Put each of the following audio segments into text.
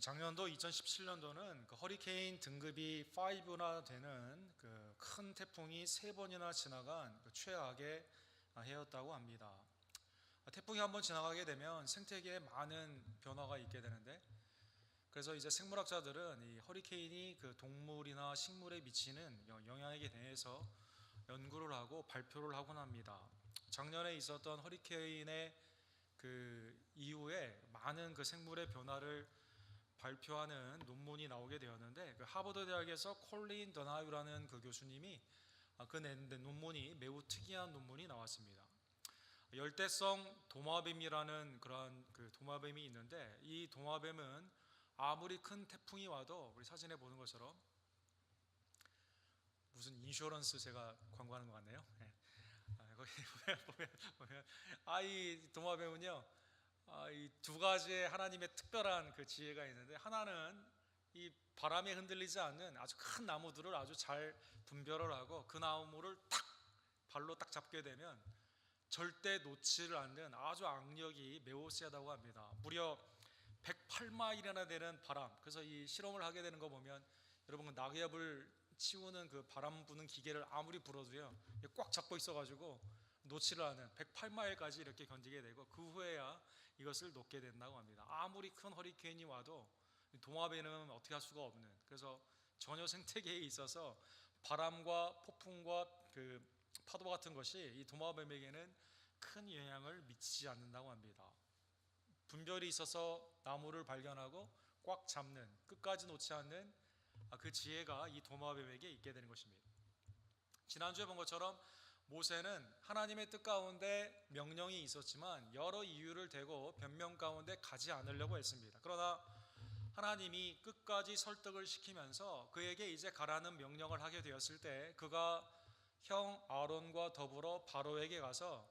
작년도 2017년도는 그 허리케인 등급이 5나 되는 그 큰 태풍이 3번이나 지나간 그 최악의 해였다고 합니다. 태풍이 한번 지나가게 되면 생태계에 많은 변화가 있게 되는데, 그래서 이제 생물학자들은 이 허리케인이 그 동물이나 식물에 미치는 영향에 대해서 연구를 하고 발표를 하곤 합니다. 작년에 있었던 허리케인의 그 이후에 많은 그 생물의 변화를 발표하는 논문이 나오게 되었는데, 그 하버드 대학에서 콜린 더나유라는 그 교수님이 낸 논문이 매우 특이한 논문이 나왔습니다. 열대성 도마뱀이라는 그런 그 도마뱀이 있는데, 이 도마뱀은 아무리 큰 태풍이 와도 우리 사진에 보는 것처럼 무슨 인슈어런스 제가 광고하는 것 같네요. 네. 거기 보면 이 도마뱀은요, 이 두 가지의 하나님의 특별한 그 지혜가 있는데, 하나는 이 바람에 흔들리지 않는 아주 큰 나무들을 아주 잘 분별을 하고 그 나무를 탁 발로 딱 잡게 되면 절대 놓지를 않는 아주 악력이 매우 세다고 합니다. 무려 108마일이나 되는 바람. 그래서 이 실험을 하게 되는 거 보면 여러분, 낙엽을 치우는 그 바람 부는 기계를 아무리 불어도요, 꽉 잡고 있어가지고 놓지를 않은 108마일까지 이렇게 견디게 되고, 그 후에야 이것을 놓게 된다고 합니다. 아무리 큰 허리케인이 와도 도마뱀은 어떻게 할 수가 없는, 그래서 전혀 생태계에 있어서 바람과 폭풍과 그 파도 같은 것이 이 도마뱀에게는 큰 영향을 미치지 않는다고 합니다. 분별이 있어서 나무를 발견하고 꽉 잡는, 끝까지 놓지 않는 그 지혜가 이 도마뱀에게 있게 되는 것입니다. 지난주에 본 것처럼 모세는 하나님의 뜻 가운데 명령이 있었지만 여러 이유를 대고 변명 가운데 가지 않으려고 했습니다. 그러나 하나님이 끝까지 설득을 시키면서 그에게 이제 가라는 명령을 하게 되었을 때, 그가 형 아론과 더불어 바로에게 가서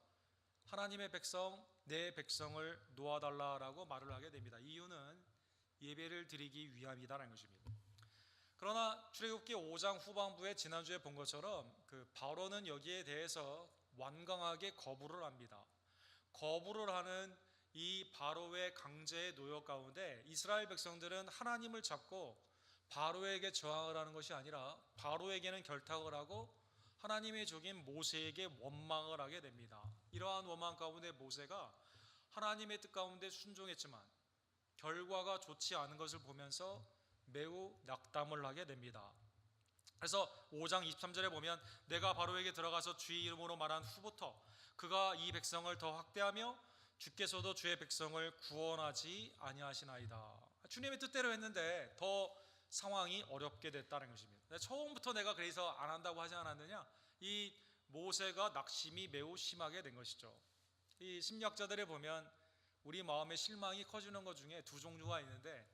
하나님의 백성, 내 백성을 놓아달라라고 말을 하게 됩니다. 이유는 예배를 드리기 위함이다라는 것입니다. 그러나 출애굽기 5장 후반부에 지난주에 본 것처럼 그 바로는 여기에 대해서 완강하게 거부를 합니다. 거부를 하는 이 바로의 강제의 노역 가운데 이스라엘 백성들은 하나님을 잡고 바로에게 저항을 하는 것이 아니라 바로에게는 결탁을 하고 하나님의 종인 모세에게 원망을 하게 됩니다. 이러한 원망 가운데 모세가 하나님의 뜻 가운데 순종했지만 결과가 좋지 않은 것을 보면서 매우 낙담을 하게 됩니다. 그래서 5장 23절에 보면 내가 바로에게 들어가서 주의 이름으로 말한 후부터 그가 이 백성을 더 확대하며 주께서도 주의 백성을 구원하지 아니하시나이다. 주님의 뜻대로 했는데 더 상황이 어렵게 됐다는 것입니다. 처음부터 내가 그래서 안 한다고 하지 않았느냐? 이 모세가 낙심이 매우 심하게 된 것이죠. 이 심리학자들에 보면 우리 마음의 실망이 커지는 것 중에 두 종류가 있는데,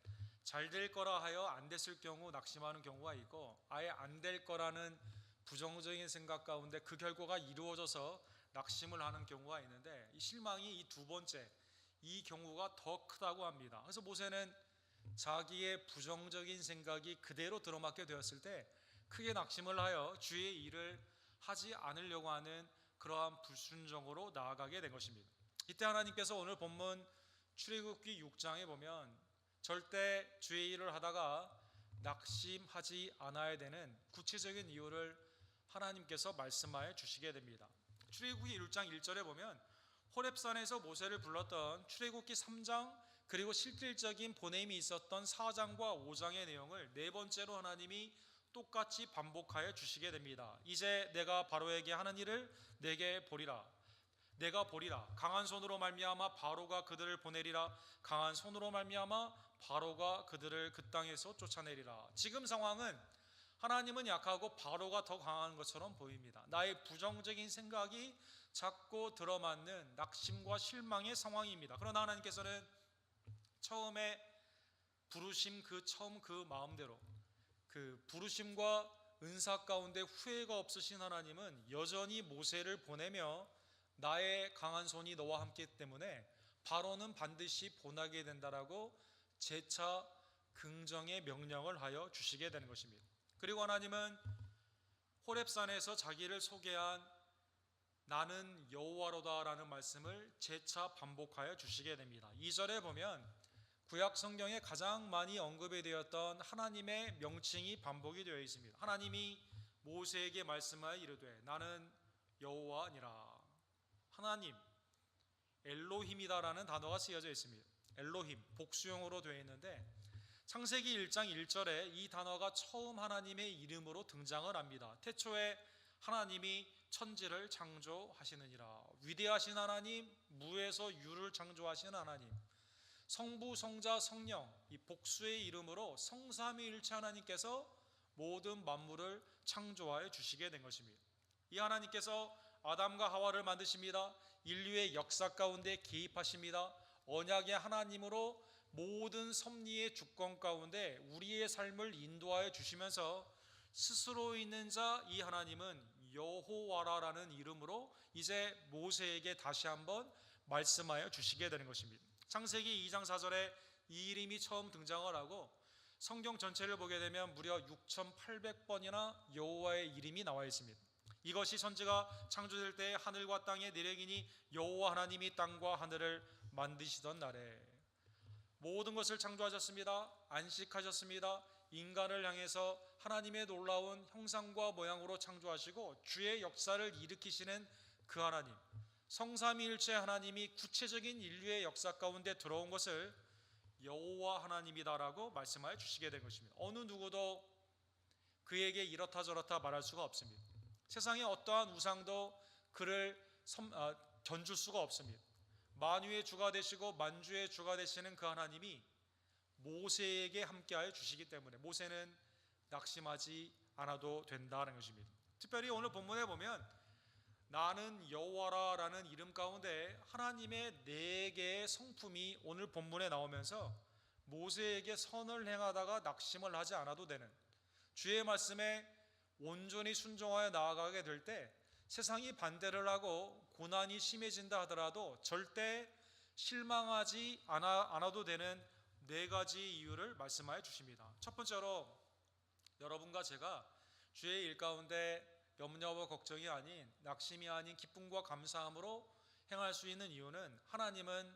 잘 될 거라 하여 안 됐을 경우 낙심하는 경우가 있고, 아예 안 될 거라는 부정적인 생각 가운데 그 결과가 이루어져서 낙심을 하는 경우가 있는데, 이 실망이 이 두 번째, 이 경우가 더 크다고 합니다. 그래서 모세는 자기의 부정적인 생각이 그대로 들어맞게 되었을 때 크게 낙심을 하여 주의 일을 하지 않으려고 하는 그러한 불순종으로 나아가게 된 것입니다. 이때 하나님께서 오늘 본문 출애굽기 6장에 보면 절대 주의 일을 하다가 낙심하지 않아야 되는 구체적인 이유를 하나님께서 말씀하여 주시게 됩니다. 출애굽기 1장 1절에 보면 호렙산에서 모세를 불렀던 출애굽기 3장 그리고 실질적인 보냄이 있었던 4장과 5장의 내용을 네 번째로 하나님이 똑같이 반복하여 주시게 됩니다. 이제 내가 바로에게 하는 일을 내게 보리라. 내가 보리라. 강한 손으로 말미암아 바로가 그들을 보내리라. 강한 손으로 말미암아 바로가 그들을 그 땅에서 쫓아내리라. 지금 상황은 하나님은 약하고 바로가 더 강한 것처럼 보입니다. 나의 부정적인 생각이 자꾸 들어맞는 낙심과 실망의 상황입니다. 그러나 하나님께서는 처음에 부르심 처음 그 마음대로 그 부르심과 은사 가운데 후회가 없으신 하나님은 여전히 모세를 보내며 나의 강한 손이 너와 함께 있기 때문에 바로는 반드시 보내게 된다라고 재차 긍정의 명령을 하여 주시게 되는 것입니다. 그리고 하나님은 호렙산에서 자기를 소개한 나는 여호와로다 라는 말씀을 재차 반복하여 주시게 됩니다. 2절에 보면 구약 성경에 가장 많이 언급이 되었던 하나님의 명칭이 반복이 되어 있습니다. 하나님이 모세에게 말씀하여 이르되 나는 여호와니라. 하나님, 엘로힘이다라는 단어가 쓰여져 있습니다. 엘로힘, 복수형으로 되어 있는데 창세기 1장 1절에 이 단어가 처음 하나님의 이름으로 등장을 합니다. 태초에 하나님이 천지를 창조하시느니라. 위대하신 하나님, 무에서 유를 창조하신 하나님, 성부, 성자, 성령, 이 복수의 이름으로 성삼위일체 하나님께서 모든 만물을 창조하여 주시게 된 것입니다. 이 하나님께서 아담과 하와를 만드십니다. 인류의 역사 가운데 개입하십니다. 언약의 하나님으로 모든 섭리의 주권 가운데 우리의 삶을 인도하여 주시면서 스스로 있는 자 이 하나님은 여호와라라는 이름으로 이제 모세에게 다시 한번 말씀하여 주시게 되는 것입니다. 창세기 2장 4절에 이 이름이 처음 등장을 하고 성경 전체를 보게 되면 무려 6,800번이나 여호와의 이름이 나와 있습니다. 이것이 천지가 창조될 때 하늘과 땅의 내력이니 여호와 하나님이 땅과 하늘을 만드시던 날에 모든 것을 창조하셨습니다. 안식하셨습니다. 인간을 향해서 하나님의 놀라운 형상과 모양으로 창조하시고 주의 역사를 일으키시는 그 하나님, 성삼위일체 하나님이 구체적인 인류의 역사 가운데 들어온 것을 여호와 하나님이다라고 말씀하여 주시게 된 것입니다. 어느 누구도 그에게 이렇다 저렇다 말할 수가 없습니다. 세상의 어떠한 우상도 그를 견줄 수가 없습니다. 만유의 주가 되시고 만주의 주가 되시는 그 하나님이 모세에게 함께하여 주시기 때문에 모세는 낙심하지 않아도 된다는 것입니다. 특별히 오늘 본문에 보면 나는 여호와라라는 이름 가운데 하나님의 네 개의 성품이 오늘 본문에 나오면서 모세에게 선을 행하다가 낙심을 하지 않아도 되는, 주의 말씀에 온전히 순종하여 나아가게 될 때 세상이 반대를 하고 고난이 심해진다 하더라도 절대 실망하지 않아도 되는 네 가지 이유를 말씀하여 주십니다. 첫 번째로 여러분과 제가 주의 일 가운데 염려와 걱정이 아닌 낙심이 아닌 기쁨과 감사함으로 행할 수 있는 이유는 하나님은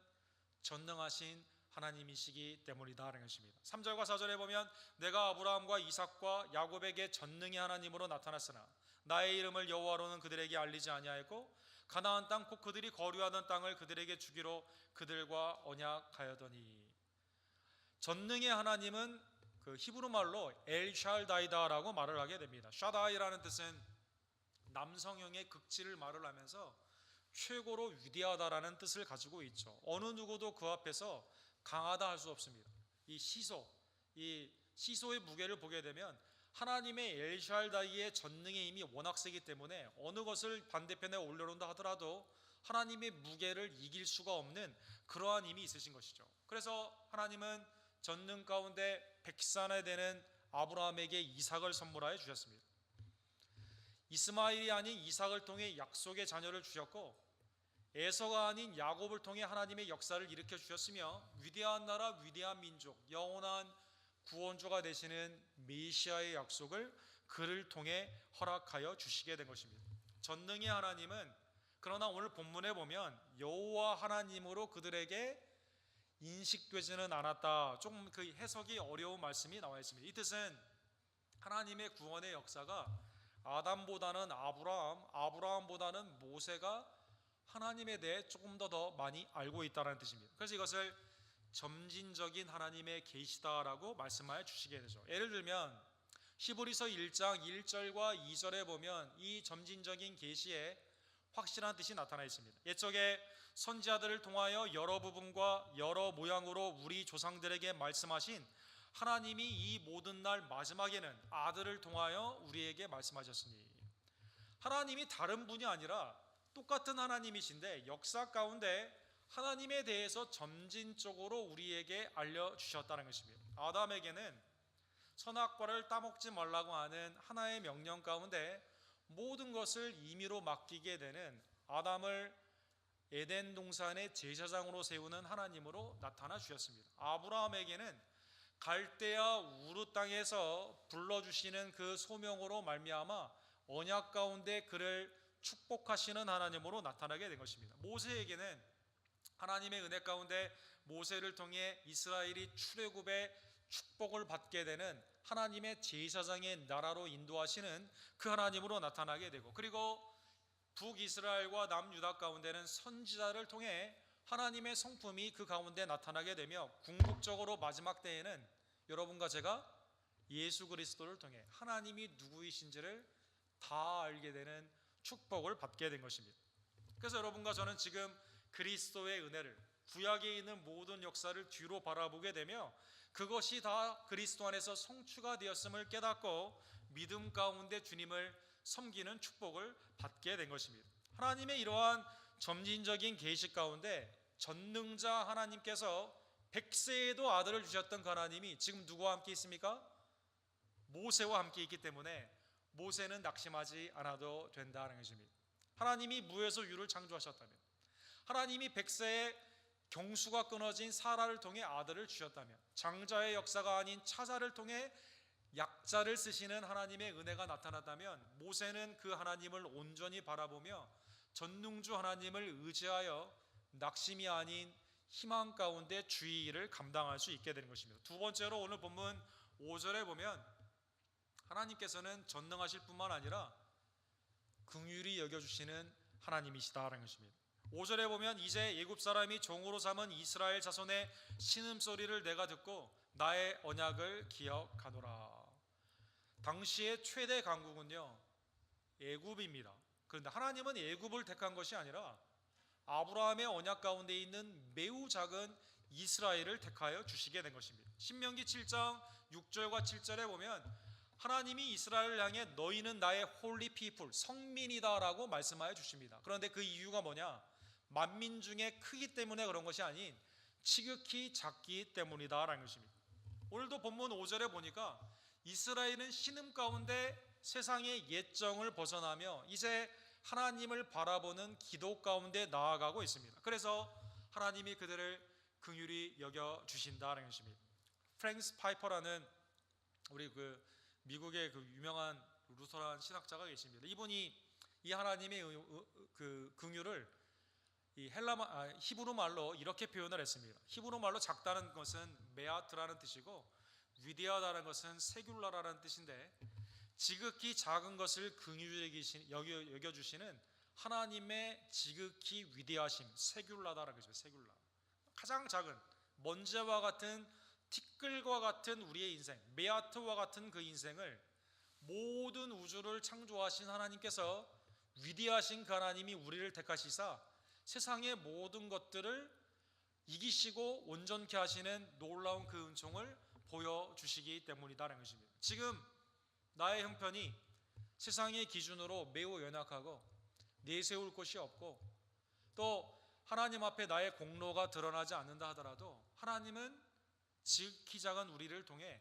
전능하신 하나님이시기 때문이다라는 것입니다. 3절과 4절에 보면 내가 아브라함과 이삭과 야곱에게 전능의 하나님으로 나타났으나 나의 이름을 여호와로는 그들에게 알리지 아니하였고 가나안 땅 곧 그들이 거류하던 땅을 그들에게 주기로 그들과 언약하였더니. 전능의 하나님은 그 히브리 말로 엘샬다이다라고 말을 하게 됩니다. 샤다이라는 뜻은 남성형의 극치를 말을 하면서 최고로 위대하다라는 뜻을 가지고 있죠. 어느 누구도 그 앞에서 강하다 할 수 없습니다. 이 시소의 무게를 보게 되면 하나님의 엘샬다이의 전능의 힘이 워낙 세기 때문에 어느 것을 반대편에 올려놓는다 하더라도 하나님의 무게를 이길 수가 없는 그러한 힘이 있으신 것이죠. 그래서 하나님은 전능 가운데 백산에 되는 아브라함에게 이삭을 선물하여 주셨습니다. 이스마엘이 아닌 이삭을 통해 약속의 자녀를 주셨고 에서가 아닌 야곱을 통해 하나님의 역사를 일으켜 주셨으며 위대한 나라, 위대한 민족, 영원한 구원주가 되시는 메시아의 약속을 그를 통해 허락하여 주시게 된 것입니다. 전능의 하나님은 그러나 오늘 본문에 보면 여호와 하나님으로 그들에게 인식되지는 않았다. 조금 그 해석이 어려운 말씀이 나와 있습니다. 이 뜻은 하나님의 구원의 역사가 아담보다는 아브라함보다는 모세가 하나님에 대해 조금 더 많이 알고 있다는 뜻입니다. 그래서 이것을 점진적인 하나님의 계시다라고 말씀하여 주시게 되죠. 예를 들면 히브리서 1장 1절과 2절에 보면 이 점진적인 계시에 확실한 뜻이 나타나 있습니다. 옛적에 선지자들을 통하여 여러 부분과 여러 모양으로 우리 조상들에게 말씀하신 하나님이 이 모든 날 마지막에는 아들을 통하여 우리에게 말씀하셨으니, 하나님이 다른 분이 아니라 똑같은 하나님이신데 역사 가운데 하나님에 대해서 점진적으로 우리에게 알려주셨다는 것입니다. 아담에게는 선악과를 따먹지 말라고 하는 하나의 명령 가운데 모든 것을 임의로 맡기게 되는 아담을 에덴 동산의 제사장으로 세우는 하나님으로 나타나 주셨습니다. 아브라함에게는 갈대아 우르 땅에서 불러주시는 그 소명으로 말미암아 언약 가운데 그를 축복하시는 하나님으로 나타나게 된 것입니다. 모세에게는 하나님의 은혜 가운데 모세를 통해 이스라엘이 출애굽의 축복을 받게 되는 하나님의 제사장의 나라로 인도하시는 그 하나님으로 나타나게 되고, 그리고 북이스라엘과 남유다 가운데는 선지자를 통해 하나님의 성품이 그 가운데 나타나게 되며, 궁극적으로 마지막 때에는 여러분과 제가 예수 그리스도를 통해 하나님이 누구이신지를 다 알게 되는 축복을 받게 된 것입니다. 그래서 여러분과 저는 지금 그리스도의 은혜를, 구약에 있는 모든 역사를 뒤로 바라보게 되며 그것이 다 그리스도 안에서 성취가 되었음을 깨닫고 믿음 가운데 주님을 섬기는 축복을 받게 된 것입니다. 하나님의 이러한 점진적인 계시 가운데 전능자 하나님께서 100세에도 아들을 주셨던 그 하나님이 지금 누구와 함께 있습니까? 모세와 함께 있기 때문에 모세는 낙심하지 않아도 된다는 것입니다. 하나님이 무에서 유를 창조하셨다면, 하나님이 100세에 경수가 끊어진 사라를 통해 아들을 주셨다면, 장자의 역사가 아닌 차자를 통해 약자를 쓰시는 하나님의 은혜가 나타났다면, 모세는 그 하나님을 온전히 바라보며 전능주 하나님을 의지하여 낙심이 아닌 희망 가운데 주의 일을 감당할 수 있게 되는 것입니다. 두 번째로 오늘 본문 5절에 보면 하나님께서는 전능하실 뿐만 아니라 긍휼히 여겨주시는 하나님이시다라는 것입니다. 5절에 보면 이제 애굽 사람이 종으로 삼은 이스라엘 자손의 신음소리를 내가 듣고 나의 언약을 기억하노라. 당시의 최대 강국은요 애굽입니다. 그런데 하나님은 애굽을 택한 것이 아니라 아브라함의 언약 가운데 있는 매우 작은 이스라엘을 택하여 주시게 된 것입니다. 신명기 7장 6절과 7절에 보면 하나님이 이스라엘을 향해 너희는 나의 홀리 피플, 성민이다라고 말씀하여 주십니다. 그런데 그 이유가 뭐냐? 만민 중에 크기 때문에 그런 것이 아닌 지극히 작기 때문이다라는 것입니다. 오늘도 본문 5절에 보니까 이스라엘은 신음 가운데 세상의 옛정을 벗어나며 이제 하나님을 바라보는 기도 가운데 나아가고 있습니다. 그래서 하나님이 그들을 긍휼히 여겨 주신다는 것입니다. 프랭스 파이퍼라는 우리 미국의 유명한 루터란 신학자가 계십니다. 이분이 이 하나님의 그 긍휼을 이 히브리 말로 이렇게 표현을 했습니다. 히브리 말로 작다는 것은 메아트라는 뜻이고 위대하다는 것은 세귤라라는 뜻인데, 지극히 작은 것을 긍휼히 여겨주시는 하나님의 지극히 위대하심, 세귤라다라는 것이죠. 세귤라, 가장 작은 먼지와 같은 티끌과 같은 우리의 인생, 메아트와 같은 그 인생을 모든 우주를 창조하신 하나님께서, 위대하신 그 하나님이 우리를 택하시사 세상의 모든 것들을 이기시고 온전케 하시는 놀라운 그 은총을 보여주시기 때문이다라는 것입니다. 지금 나의 형편이 세상의 기준으로 매우 연약하고 내세울 곳이 없고 또 하나님 앞에 나의 공로가 드러나지 않는다 하더라도 하나님은 지극히 작은 우리를 통해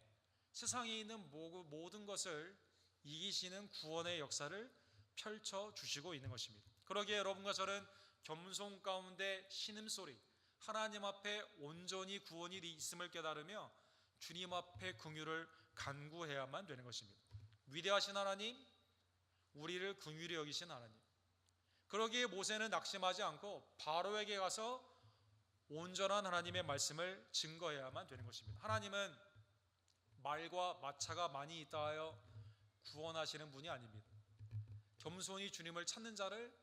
세상에 있는 모든 것을 이기시는 구원의 역사를 펼쳐주시고 있는 것입니다. 그러기에 여러분과 저는 겸손 가운데 신음소리, 하나님 앞에 온전히 구원이 있음을 깨달으며 주님 앞에 긍휼을 간구해야만 되는 것입니다. 위대하신 하나님, 우리를 긍휼히 여기신 하나님. 그러기에 모세는 낙심하지 않고 바로에게 가서 온전한 하나님의 말씀을 증거해야만 되는 것입니다. 하나님은 말과 마차가 많이 있다 하여 구원하시는 분이 아닙니다. 겸손히 주님을 찾는 자를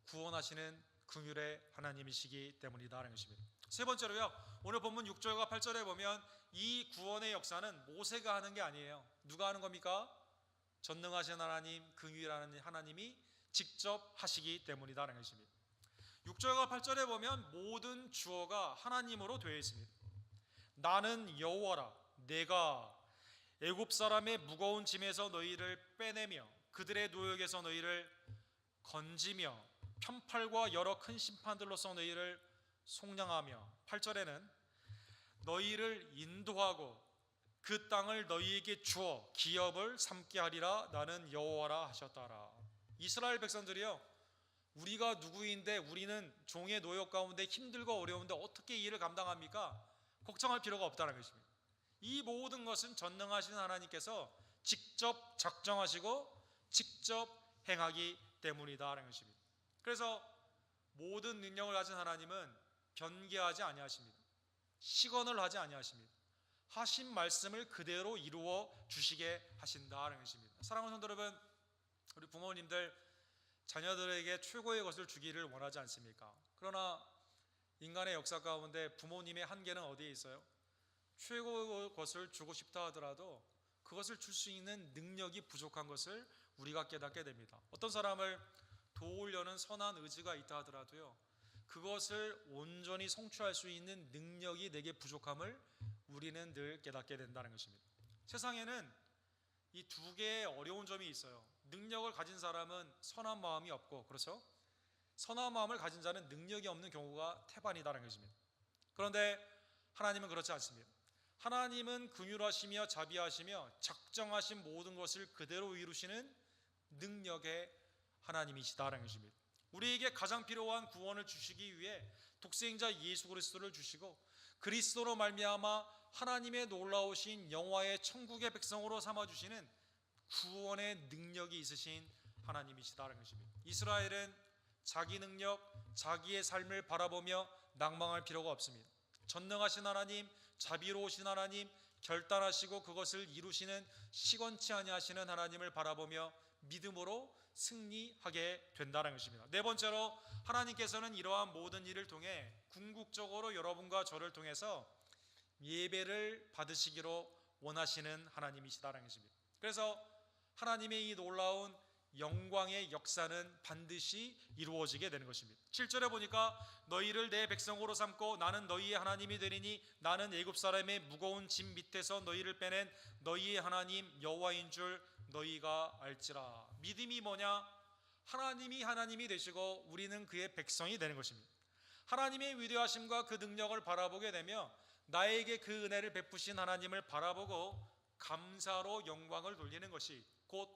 구원하시는 긍휼의 하나님이시기 때문이다라는 것입니다. 세 번째로요, 오늘 본문 6절과 8절에 보면 이 구원의 역사는 모세가 하는 게 아니에요. 누가 하는 겁니까? 전능하신 하나님, 긍휼하는 하나님이 직접 하시기 때문이다라는 것입니다. 6절과 8절에 보면 모든 주어가 하나님으로 되어 있습니다. 나는 여호와라, 내가 애굽 사람의 무거운 짐에서 너희를 빼내며 그들의 노역에서 너희를 건지며 편팔과 여러 큰 심판들로서 너희를 속량하며, 8절에는 너희를 인도하고 그 땅을 너희에게 주어 기업을 삼게 하리라, 나는 여호와라 하셨다라. 이스라엘 백성들이요, 우리가 누구인데 우리는 종의 노역 가운데 힘들고 어려운데 어떻게 이 일을 감당합니까? 걱정할 필요가 없다는 것입니다. 이 모든 것은 전능하신 하나님께서 직접 작정하시고 직접 행하기 때문이다라는 것입니다. 그래서 모든 능력을 가진 하나님은 변개하지 아니하십니다. 시건을 하지 아니하십니다. 하신 말씀을 그대로 이루어 주시게 하신다는 것입니다. 사랑하는 성도 여러분, 우리 부모님들 자녀들에게 최고의 것을 주기를 원하지 않습니까? 그러나 인간의 역사 가운데 부모님의 한계는 어디에 있어요? 최고의 것을 주고 싶다 하더라도 그것을 줄 수 있는 능력이 부족한 것을 우리가 깨닫게 됩니다. 어떤 사람을 도우려는 선한 의지가 있다 하더라도요, 그것을 온전히 성취할 수 있는 능력이 내게 부족함을 우리는 늘 깨닫게 된다는 것입니다. 세상에는 이 두 개의 어려운 점이 있어요. 능력을 가진 사람은 선한 마음이 없고, 그렇죠? 선한 마음을 가진 자는 능력이 없는 경우가 태반이다라는 것입니다. 그런데 하나님은 그렇지 않습니다. 하나님은 긍휼하시며 자비하시며 작정하신 모든 것을 그대로 이루시는 능력의 하나님이시다라는 것입니다. 우리에게 가장 필요한 구원을 주시기 위해 독생자 예수 그리스도를 주시고 그리스도로 말미암아 하나님의 놀라우신 영화의 천국의 백성으로 삼아주시는 구원의 능력이 있으신 하나님이시다라는 것입니다. 이스라엘은 자기 능력, 자기의 삶을 바라보며 낭망할 필요가 없습니다. 전능하신 하나님, 자비로우신 하나님, 결단하시고 그것을 이루시는 시건치 아니하시는 하나님을 바라보며 믿음으로 승리하게 된다는 것입니다. 네 번째로, 하나님께서는 이러한 모든 일을 통해 궁극적으로 여러분과 저를 통해서 예배를 받으시기로 원하시는 하나님이시다는 것입니다. 그래서 하나님의 이 놀라운 영광의 역사는 반드시 이루어지게 되는 것입니다. 7절에 보니까 너희를 내 백성으로 삼고 나는 너희의 하나님이 되리니 나는 애굽 사람의 무거운 짐 밑에서 너희를 빼낸 너희의 하나님 여호와인 줄 너희가 알지라. 믿음이 뭐냐? 하나님이 하나님이 되시고 우리는 그의 백성이 되는 것입니다. 하나님의 위대하심과 그 능력을 바라보게 되며 나에게 그 은혜를 베푸신 하나님을 바라보고 감사로 영광을 돌리는 것이 곧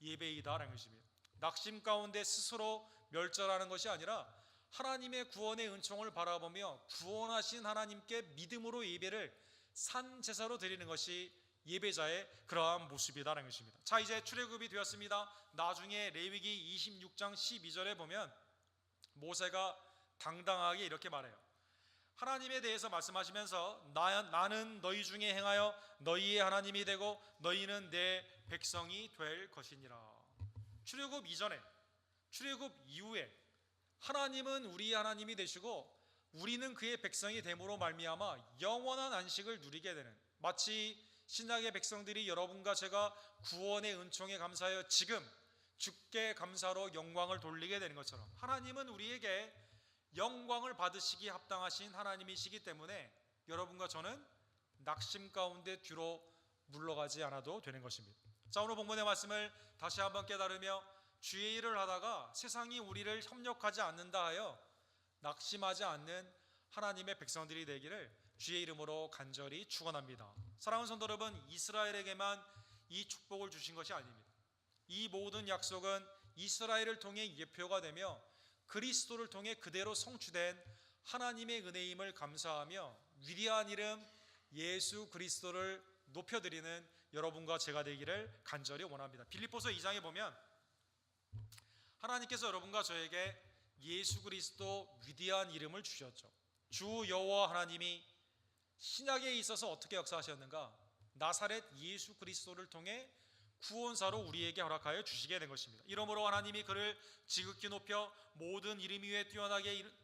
예배이다라는 것입니다. 낙심 가운데 스스로 멸절하는 것이 아니라 하나님의 구원의 은총을 바라보며 구원하신 하나님께 믿음으로 예배를 산 제사로 드리는 것이 예배자의 그러한 모습이다라는 것입니다. 자, 이제 출애굽이 되었습니다. 나중에 레위기 26장 12절에 보면 모세가 당당하게 이렇게 말해요. 하나님에 대해서 말씀하시면서 나는 너희 중에 행하여 너희의 하나님이 되고 너희는 내 백성이 될 것이니라. 출애굽 이전에, 출애굽 이후에 하나님은 우리의 하나님이 되시고 우리는 그의 백성이 됨으로 말미암아 영원한 안식을 누리게 되는, 마치 신약의 백성들이 여러분과 제가 구원의 은총에 감사하여 지금 주께 감사로 영광을 돌리게 되는 것처럼 하나님은 우리에게 영광을 받으시기 합당하신 하나님이시기 때문에 여러분과 저는 낙심 가운데 뒤로 물러가지 않아도 되는 것입니다. 자, 오늘 본문의 말씀을 다시 한번 깨달으며 주의 일을 하다가 세상이 우리를 협력하지 않는다 하여 낙심하지 않는 하나님의 백성들이 되기를 주의 이름으로 간절히 축원합니다. 사랑하는 성도 여러분, 이스라엘에게만 이 축복을 주신 것이 아닙니다. 이 모든 약속은 이스라엘을 통해 예표가 되며 그리스도를 통해 그대로 성취된 하나님의 은혜임을 감사하며 위대한 이름 예수 그리스도를 높여드리는 여러분과 제가 되기를 간절히 원합니다. 빌립보서 2장에 보면 하나님께서 여러분과 저에게 예수 그리스도 위대한 이름을 주셨죠. 주 여호와 하나님이 신약에 있어서 어떻게 역사하셨는가? 나사렛 예수 그리스도를 통해 구원사로 우리에게 허락하여 주시게 된 것입니다. 이러므로 하나님이 그를 지극히 높여 모든 이름 위에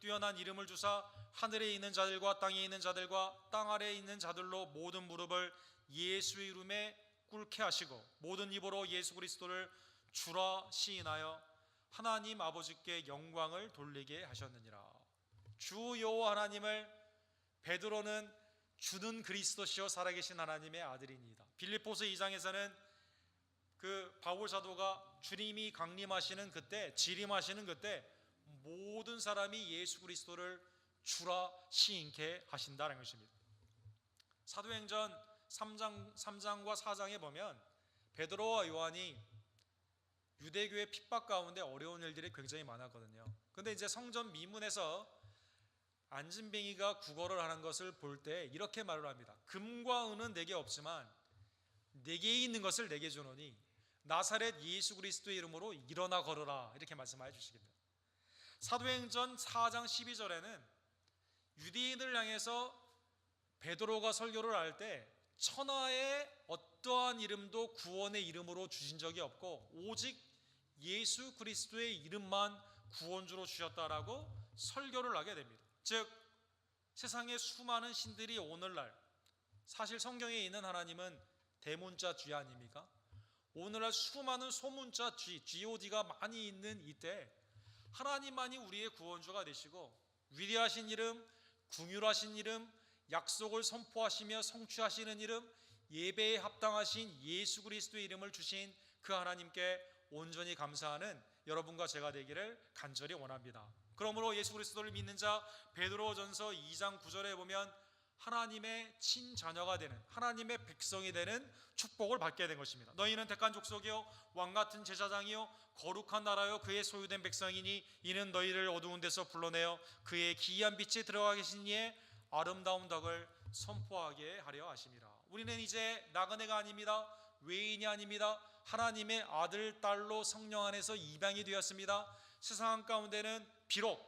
뛰어난 이름을 주사 하늘에 있는 자들과 땅에 있는 자들과 땅 아래에 있는 자들로 모든 무릎을 예수의 이름에 꿇게 하시고 모든 입으로 예수 그리스도를 주라 시인하여 하나님 아버지께 영광을 돌리게 하셨느니라. 주 여호와 하나님을 베드로는 주는 그리스도시요 살아계신 하나님의 아들이니이다. 빌립보서 2장에서는 그 바울 사도가 주님이 강림하시는 그때, 지림하시는 그때 모든 사람이 예수 그리스도를 주라 시인케 하신다는 것입니다. 사도행전 3장과 4장에 보면 베드로와 요한이 유대교의 핍박 가운데 어려운 일들이 굉장히 많았거든요. 근데 이제 성전 미문에서 안진뱅이가 구걸을 하는 것을 볼 때 이렇게 말을 합니다. 금과 은은 내게 없지만 내게 있는 것을 내게 주노니 나사렛 예수 그리스도의 이름으로 일어나 걸으라, 이렇게 말씀하여 주시겠네요. 사도행전 4장 12절에는 유대인을 향해서 베드로가 설교를 할 때 천하의 어떠한 이름도 구원의 이름으로 주신 적이 없고 오직 예수 그리스도의 이름만 구원주로 주셨다라고 설교를 하게 됩니다. 즉 세상의 수많은 신들이 오늘날, 사실 성경에 있는 하나님은 대문자 G 아닙니까? 오늘날 수많은 소문자 GOD가 많이 있는 이때 하나님만이 우리의 구원주가 되시고 위대하신 이름, 긍휼하신 이름, 약속을 선포하시며 성취하시는 이름, 예배에 합당하신 예수 그리스도의 이름을 주신 그 하나님께 온전히 감사하는 여러분과 제가 되기를 간절히 원합니다. 그러므로 예수 그리스도를 믿는 자, 베드로전서 2장 9절에 보면 하나님의 친자녀가 되는, 하나님의 백성이 되는 축복을 받게 된 것입니다. 너희는 택한 족속이요 왕같은 제사장이요 거룩한 나라요 그의 소유된 백성이니 이는 너희를 어두운 데서 불러내어 그의 기이한 빛에 들어가 계신 이의 아름다운 덕을 선포하게 하려 하심이라. 우리는 이제 나그네가 아닙니다. 외인이 아닙니다. 하나님의 아들, 딸로 성령 안에서 입양이 되었습니다. 세상 가운데는 비록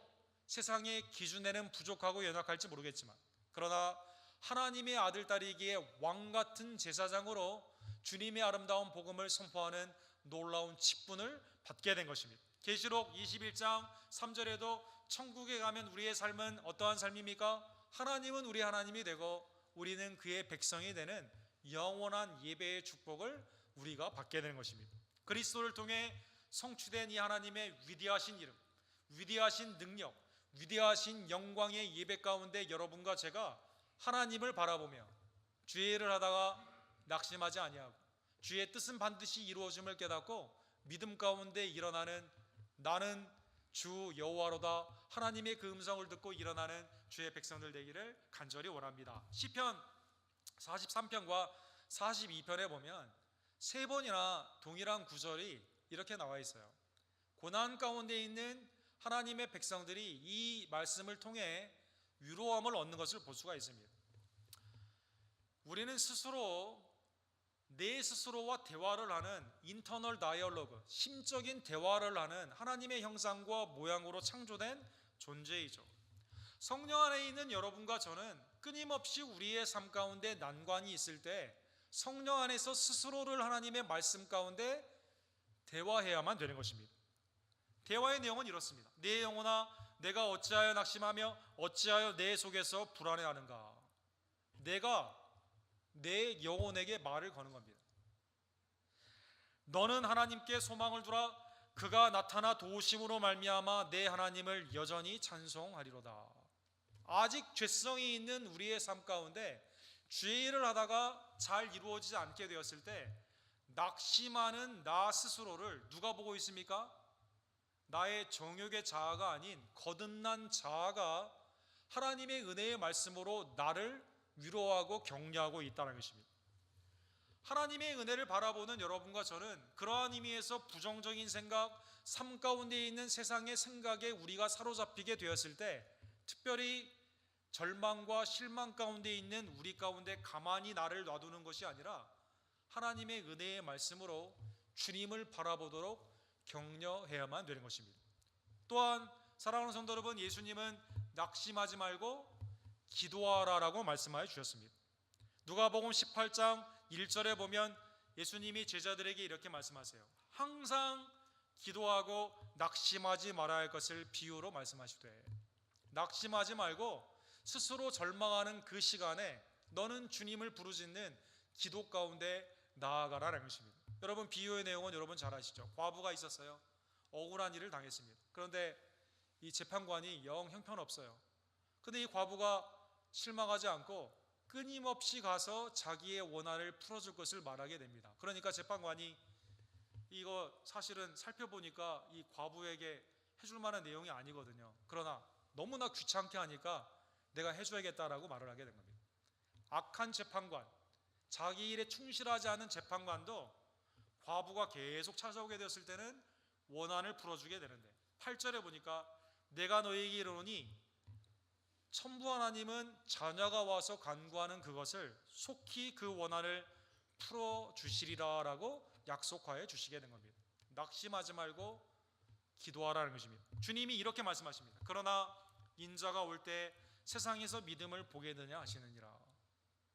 세상의 기준에는 부족하고 연약할지 모르겠지만 그러나 하나님의 아들, 딸이기에 왕같은 제사장으로 주님의 아름다운 복음을 선포하는 놀라운 직분을 받게 된 것입니다. 계시록 21장 3절에도 천국에 가면 우리의 삶은 어떠한 삶입니까? 하나님은 우리 하나님이 되고 우리는 그의 백성이 되는 영원한 예배의 축복을 우리가 받게 되는 것입니다. 그리스도를 통해 성취된 이 하나님의 위대하신 이름, 위대하신 능력, 위대하신 영광의 예배 가운데 여러분과 제가 하나님을 바라보며 주의 일을 하다가 낙심하지 아니하고 주의 뜻은 반드시 이루어짐을 깨닫고 믿음 가운데 일어나는 나는 주 여호와로다 하나님의 그 음성을 듣고 일어나는 주의 백성들 되기를 간절히 원합니다. 시편 43편과 42편에 보면 세 번이나 동일한 구절이 이렇게 나와 있어요. 고난 가운데 있는 하나님의 백성들이 이 말씀을 통해 위로함을 얻는 것을 볼 수가 있습니다. 우리는 스스로 내 스스로와 대화를 하는 인터널 다이얼로그, 심적인 대화를 하는 하나님의 형상과 모양으로 창조된 존재이죠. 성령 안에 있는 여러분과 저는 끊임없이 우리의 삶 가운데 난관이 있을 때 성령 안에서 스스로를 하나님의 말씀 가운데 대화해야만 되는 것입니다. 대화의 내용은 이렇습니다. 내 영혼아 내가 어찌하여 낙심하며 어찌하여 내 속에서 불안해하는가. 내가 내 영혼에게 말을 거는 겁니다. 너는 하나님께 소망을 두라. 그가 나타나 도우심으로 말미암아 내 하나님을 여전히 찬송하리로다. 아직 죄성이 있는 우리의 삶 가운데 죄의 일을 하다가 잘 이루어지지 않게 되었을 때 낙심하는 나 스스로를 누가 보고 있습니까? 나의 정욕의 자아가 아닌 거듭난 자아가 하나님의 은혜의 말씀으로 나를 위로하고 격려하고 있다는 것입니다. 하나님의 은혜를 바라보는 여러분과 저는 그러한 의미에서 부정적인 생각, 삶 가운데 있는 세상의 생각에 우리가 사로잡히게 되었을 때 특별히 절망과 실망 가운데 있는 우리 가운데 가만히 나를 놔두는 것이 아니라 하나님의 은혜의 말씀으로 주님을 바라보도록 격려해야만 되는 것입니다. 또한 사랑하는 성도 여러분, 예수님은 낙심하지 말고 기도하라라고 말씀하여 주셨습니다. 누가복음 18장 1절에 보면 예수님이 제자들에게 이렇게 말씀하세요. 항상 기도하고 낙심하지 말아야 할 것을 비유로 말씀하시되 낙심하지 말고 스스로 절망하는 그 시간에 너는 주님을 부르짖는 기도 가운데 나아가라는 것입니다. 여러분 비유의 내용은 여러분 잘 아시죠? 과부가 있었어요. 억울한 일을 당했습니다. 그런데 이 재판관이 영 형편없어요. 근데 이 과부가 실망하지 않고 끊임없이 가서 자기의 원한을 풀어줄 것을 말하게 됩니다. 그러니까 재판관이 이거 사실은 살펴보니까 이 과부에게 해줄 만한 내용이 아니거든요. 그러나 너무나 귀찮게 하니까 내가 해줘야겠다라고 말을 하게 된 겁니다. 악한 재판관, 자기 일에 충실하지 않은 재판관도 과부가 계속 찾아오게 되었을 때는 원한을 풀어주게 되는데 8절에 보니까 내가 너희에게 이르노니 천부 하나님은 자녀가 와서 간구하는 그것을 속히 그 원한을 풀어주시리라 라고 약속하여 주시게 된 겁니다. 낙심하지 말고 기도하라는 것입니다. 주님이 이렇게 말씀하십니다. 그러나 인자가 올 때 세상에서 믿음을 보게 되냐 하시느니라.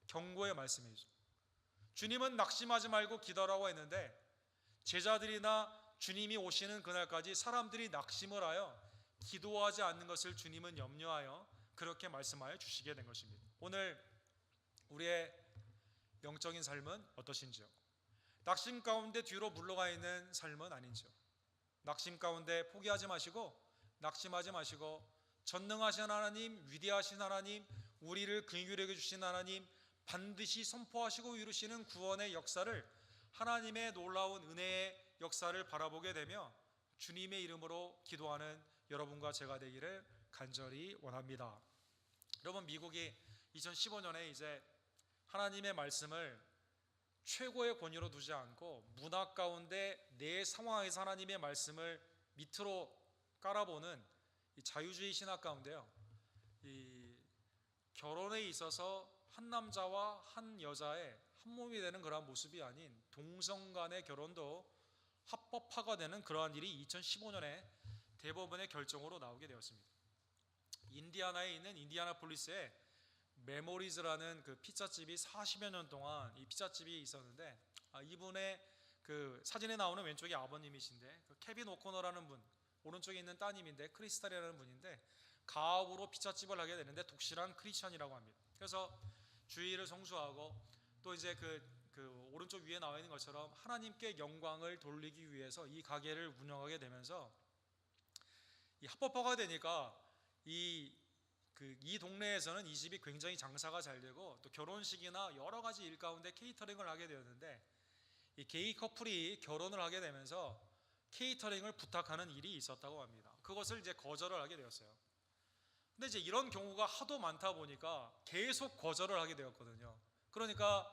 경고의 말씀이죠. 주님은 낙심하지 말고 기도하라고 했는데 제자들이나 주님이 오시는 그날까지 사람들이 낙심을 하여 기도하지 않는 것을 주님은 염려하여 그렇게 말씀하여 주시게 된 것입니다. 오늘 우리의 영적인 삶은 어떠신지요? 낙심 가운데 뒤로 물러가 있는 삶은 아닌지요? 낙심 가운데 포기하지 마시고 낙심하지 마시고 전능하신 하나님, 위대하신 하나님, 우리를 긍휼히 여겨 주신 하나님, 반드시 선포하시고 이루시는 구원의 역사를, 하나님의 놀라운 은혜의 역사를 바라보게 되며 주님의 이름으로 기도하는 여러분과 제가 되기를 간절히 원합니다. 여러분, 미국이 2015년에 이제 하나님의 말씀을 최고의 권위로 두지 않고 문화 가운데 내 상황에서 하나님의 말씀을 밑으로 깔아보는 이 자유주의 신학 가운데요, 이 결혼에 있어서 한 남자와 한 여자의 한 몸이 되는 그러한 모습이 아닌 동성 간의 결혼도 합법화가 되는 그러한 일이 2015년에 대법원의 결정으로 나오게 되었습니다. 인디아나에 있는 인디아나폴리스에 메모리즈라는 그 피자집이 40여 년 동안 이 피자집이 있었는데, 이분의 그 사진에 나오는 왼쪽이 아버님이신데 그 케빈 오코너라는 분, 오른쪽에 있는 따님인데 크리스탈이라는 분인데 가업으로 피자집을 하게 되는데 독실한 크리스천이라고 합니다. 그래서 주의를 성수하고 또 이제 그 오른쪽 위에 나와 있는 것처럼 하나님께 영광을 돌리기 위해서 이 가게를 운영하게 되면서 이 합법화가 되니까 이 동네에서는 이 집이 굉장히 장사가 잘 되고 또 결혼식이나 여러 가지 일 가운데 케이터링을 하게 되었는데, 이 게이 커플이 결혼을 하게 되면서 케이터링을 부탁하는 일이 있었다고 합니다. 그것을 이제 거절을 하게 되었어요. 근데 이제 이런 경우가 하도 많다 보니까 계속 거절을 하게 되었거든요. 그러니까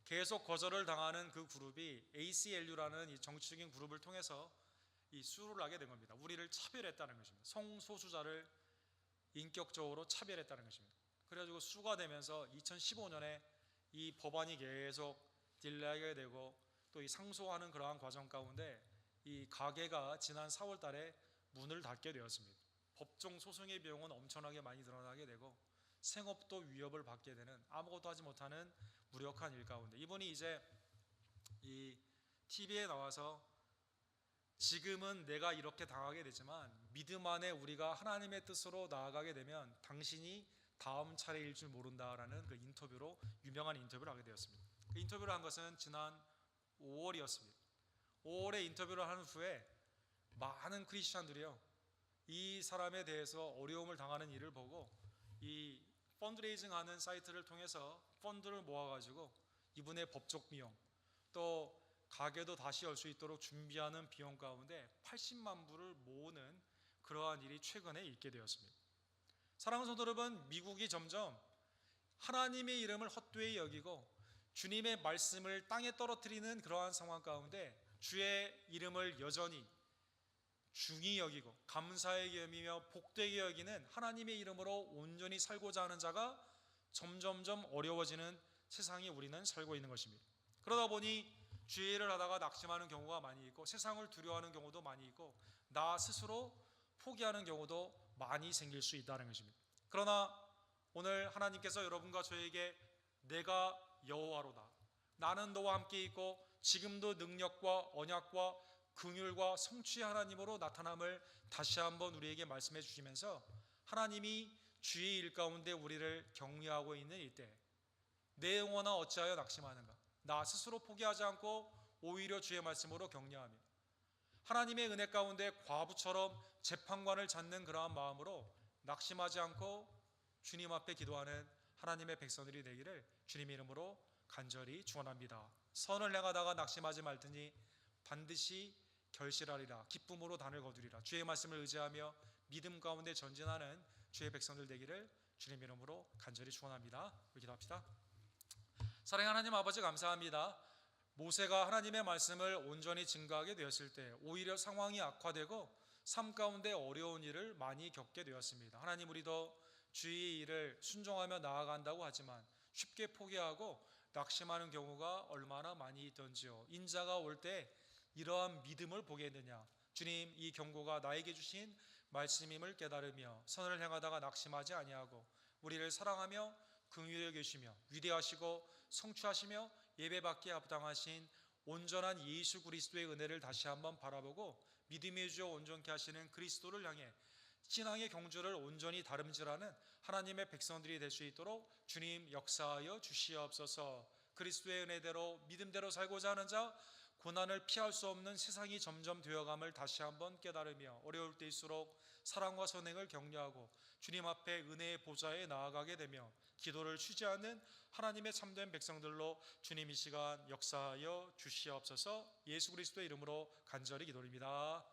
계속 거절을 당하는 그 그룹이 ACLU라는 이 정치적인 그룹을 통해서 이 수를 하게 된 겁니다. 우리를 차별했다는 것입니다. 성소수자를 인격적으로 차별했다는 것입니다. 그래가지고 수가 되면서 2015년에 이 법안이 계속 딜레이가 되고 또 이 상소하는 그러한 과정 가운데 이 가게가 지난 4월 달에 문을 닫게 되었습니다. 법정 소송의 비용은 엄청나게 많이 늘어나게 되고 생업도 위협을 받게 되는, 아무것도 하지 못하는 무력한 일 가운데 이분이 이제 이 TV에 나와서 지금은 내가 이렇게 당하게 되지만 믿음 안에 우리가 하나님의 뜻으로 나아가게 되면 당신이 다음 차례일 줄 모른다라는 그 인터뷰로 유명한 인터뷰를 하게 되었습니다. 그 인터뷰를 한 것은 지난 5월이었습니다. 5월에 인터뷰를 한 후에 많은 크리스천들이요, 이 사람에 대해서 어려움을 당하는 일을 보고 이 펀드레이징 하는 사이트를 통해서 펀드를 모아가지고 이분의 법적 비용, 또 가게도 다시 열 수 있도록 준비하는 비용 가운데 80만 불을 모으는 그러한 일이 최근에 있게 되었습니다. 사랑하는 성도 여러분, 미국이 점점 하나님의 이름을 헛되이 여기고 주님의 말씀을 땅에 떨어뜨리는 그러한 상황 가운데 주의 이름을 여전히 중히 여기고 감사하게 여기며 복되게 여기는 하나님의 이름으로 온전히 살고자 하는 자가 점점점 어려워지는 세상에 우리는 살고 있는 것입니다. 그러다 보니 주의 일을 하다가 낙심하는 경우가 많이 있고 세상을 두려워하는 경우도 많이 있고 나 스스로 포기하는 경우도 많이 생길 수 있다는 것입니다. 그러나 오늘 하나님께서 여러분과 저에게 내가 여호와로다, 나는 너와 함께 있고 지금도 능력과 언약과 긍휼과 성취의 하나님으로 나타남을 다시 한번 우리에게 말씀해 주시면서 하나님이 주의 일 가운데 우리를 격려하고 있는 이때 내 영혼아 어찌하여 낙심하는가, 나 스스로 포기하지 않고 오히려 주의 말씀으로 격려하며 하나님의 은혜 가운데 과부처럼 재판관을 찾는 그러한 마음으로 낙심하지 않고 주님 앞에 기도하는 하나님의 백성들이 되기를 주님의 이름으로 간절히 축원합니다. 선을 행하다가 낙심하지 말더니 반드시 결실하리라. 기쁨으로 단을 거두리라. 주의 말씀을 의지하며 믿음 가운데 전진하는 주의 백성들 되기를 주님의 이름으로 간절히 축원합니다. 기도합시다. 사랑하는 하나님 아버지, 감사합니다. 모세가 하나님의 말씀을 온전히 증거하게 되었을 때 오히려 상황이 악화되고 삶 가운데 어려운 일을 많이 겪게 되었습니다. 하나님, 우리도 주의 일을 순종하며 나아간다고 하지만 쉽게 포기하고 낙심하는 경우가 얼마나 많이 있던지요. 인자가 올 때 이러한 믿음을 보게 되냐. 주님, 이 경고가 나에게 주신 말씀임을 깨달으며 선을 행하다가 낙심하지 아니하고 우리를 사랑하며 긍휼히 계시며 위대하시고 성취하시며 예배받기에 합당하신 온전한 예수 그리스도의 은혜를 다시 한번 바라보고 믿음의 주여 온전케 하시는 그리스도를 향해 신앙의 경주를 온전히 다름질하는 하나님의 백성들이 될 수 있도록 주님 역사하여 주시옵소서. 그리스도의 은혜대로 믿음대로 살고자 하는 자, 고난을 피할 수 없는 세상이 점점 되어감을 다시 한번 깨달으며 어려울 때일수록 사랑과 선행을 격려하고 주님 앞에 은혜의 보좌에 나아가게 되며 기도를 쉬지 않는 하나님의 참된 백성들로 주님 이 시간 역사하여 주시옵소서. 예수 그리스도의 이름으로 간절히 기도드립니다.